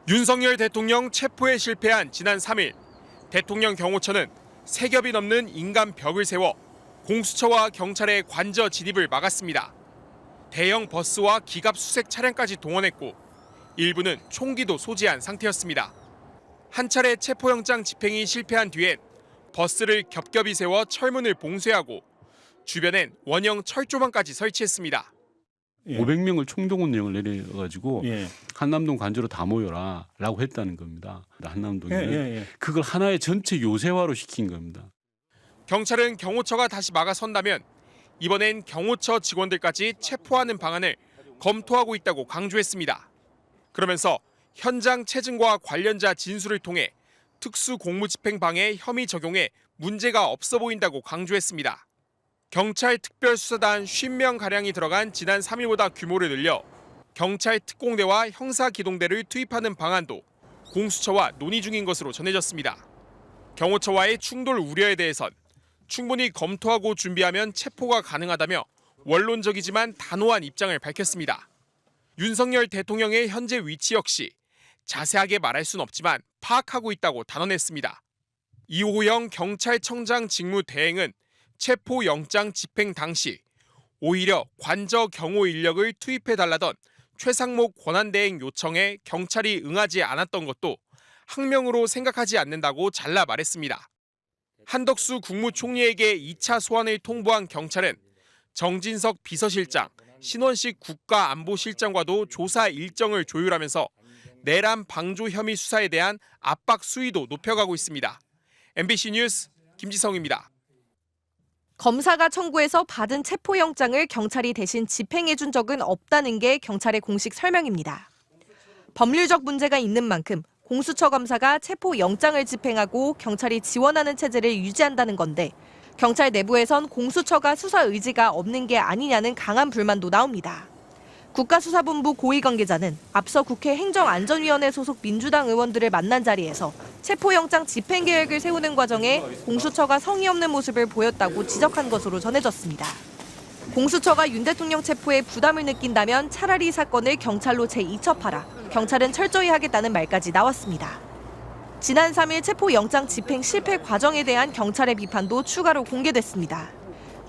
윤석열 대통령 체포에 실패한 지난 3일, 대통령 경호처는 3겹이 넘는 인간 벽을 세워 공수처와 경찰의 관저 진입을 막았습니다. 대형 버스와 기갑 수색 차량까지 동원했고 일부는 총기도 소지한 상태였습니다. 한 차례 체포영장 집행이 실패한 뒤엔 버스를 겹겹이 세워 철문을 봉쇄하고 주변엔 원형 철조망까지 설치했습니다. 500명을 총동원령을 내려가지고 예. 한남동 관저로 다 모여라라고 했다는 겁니다. 한남동에 예. 그걸 하나의 전체 요새화로 시킨 겁니다. 경찰은 경호처가 다시 막아선다면 이번엔 경호처 직원들까지 체포하는 방안을 검토하고 있다고 강조했습니다. 그러면서 현장 체증과 관련자 진술을 통해 특수공무집행방해 혐의 적용에 문제가 없어 보인다고 강조했습니다. 경찰 특별수사단 50명가량이 들어간 지난 3일보다 규모를 늘려 경찰 특공대와 형사기동대를 투입하는 방안도 공수처와 논의 중인 것으로 전해졌습니다. 경호처와의 충돌 우려에 대해선 충분히 검토하고 준비하면 체포가 가능하다며 원론적이지만 단호한 입장을 밝혔습니다. 윤석열 대통령의 현재 위치 역시 자세하게 말할 순 없지만 파악하고 있다고 단언했습니다. 이호영 경찰청장 직무대행은 체포영장 집행 당시 오히려 관저 경호 인력을 투입해달라던 최상목 권한대행 요청에 경찰이 응하지 않았던 것도 항명으로 생각하지 않는다고 잘라 말했습니다. 한덕수 국무총리에게 2차 소환을 통보한 경찰은 정진석 비서실장, 신원식 국가안보실장과도 조사 일정을 조율하면서 내란 방조 혐의 수사에 대한 압박 수위도 높여가고 있습니다. MBC 뉴스 김지성입니다. 검사가 청구해서 받은 체포영장을 경찰이 대신 집행해준 적은 없다는 게 경찰의 공식 설명입니다. 법률적 문제가 있는 만큼 공수처 검사가 체포영장을 집행하고 경찰이 지원하는 체제를 유지한다는 건데 경찰 내부에선 공수처가 수사 의지가 없는 게 아니냐는 강한 불만도 나옵니다. 국가수사본부 고위관계자는 앞서 국회 행정안전위원회 소속 민주당 의원들을 만난 자리에서 체포영장 집행 계획을 세우는 과정에 공수처가 성의 없는 모습을 보였다고 지적한 것으로 전해졌습니다. 공수처가 윤 대통령 체포에 부담을 느낀다면 차라리 사건을 경찰로 재이첩하라. 경찰은 철저히 하겠다는 말까지 나왔습니다. 지난 3일 체포영장 집행 실패 과정에 대한 경찰의 비판도 추가로 공개됐습니다.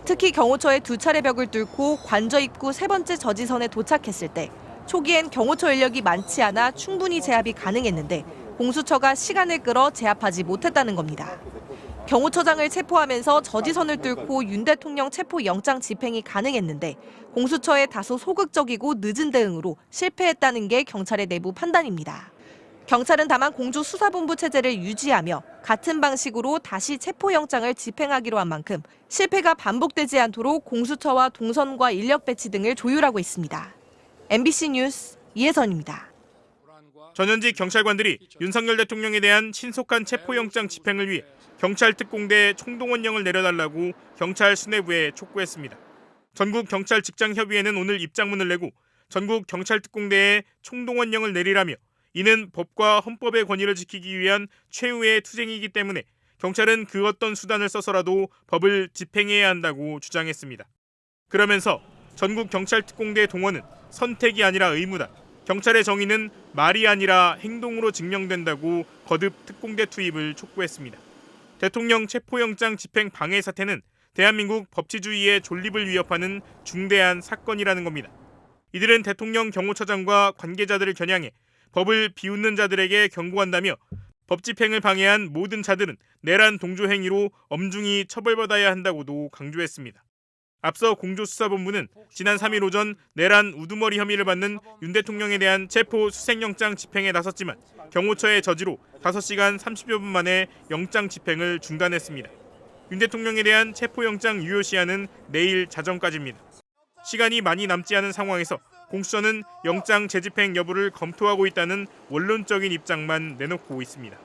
특히 경호처의 2차례 벽을 뚫고 관저 입구 3번째 저지선에 도착했을 때 초기엔 경호처 인력이 많지 않아 충분히 제압이 가능했는데 공수처가 시간을 끌어 제압하지 못했다는 겁니다. 경호처장을 체포하면서 저지선을 뚫고 윤 대통령 체포영장 집행이 가능했는데 공수처의 다소 소극적이고 늦은 대응으로 실패했다는 게 경찰의 내부 판단입니다. 경찰은 다만 공조수사본부 체제를 유지하며 같은 방식으로 다시 체포영장을 집행하기로 한 만큼 실패가 반복되지 않도록 공수처와 동선과 인력 배치 등을 조율하고 있습니다. MBC 뉴스 이혜선입니다. 전현직 경찰관들이 윤석열 대통령에 대한 신속한 체포영장 집행을 위해 경찰 특공대에 총동원령을 내려달라고 경찰 수뇌부에 촉구했습니다. 전국 경찰 직장협의회는 오늘 입장문을 내고 전국 경찰 특공대에 총동원령을 내리라며 이는 법과 헌법의 권위를 지키기 위한 최후의 투쟁이기 때문에 경찰은 그 어떤 수단을 써서라도 법을 집행해야 한다고 주장했습니다. 그러면서 전국 경찰 특공대 동원은 선택이 아니라 의무다. 경찰의 정의는 말이 아니라 행동으로 증명된다고 거듭 특공대 투입을 촉구했습니다. 대통령 체포영장 집행 방해 사태는 대한민국 법치주의의 존립을 위협하는 중대한 사건이라는 겁니다. 이들은 대통령 경호처장과 관계자들을 겨냥해 법을 비웃는 자들에게 경고한다며 법 집행을 방해한 모든 자들은 내란 동조 행위로 엄중히 처벌받아야 한다고도 강조했습니다. 앞서 공조수사본부는 지난 3일 오전 내란 우두머리 혐의를 받는 윤 대통령에 대한 체포 수색영장 집행에 나섰지만 경호처의 저지로 5시간 30여 분 만에 영장 집행을 중단했습니다. 윤 대통령에 대한 체포영장 유효시한은 내일 자정까지입니다. 시간이 많이 남지 않은 상황에서 공수처는 영장 재집행 여부를 검토하고 있다는 원론적인 입장만 내놓고 있습니다.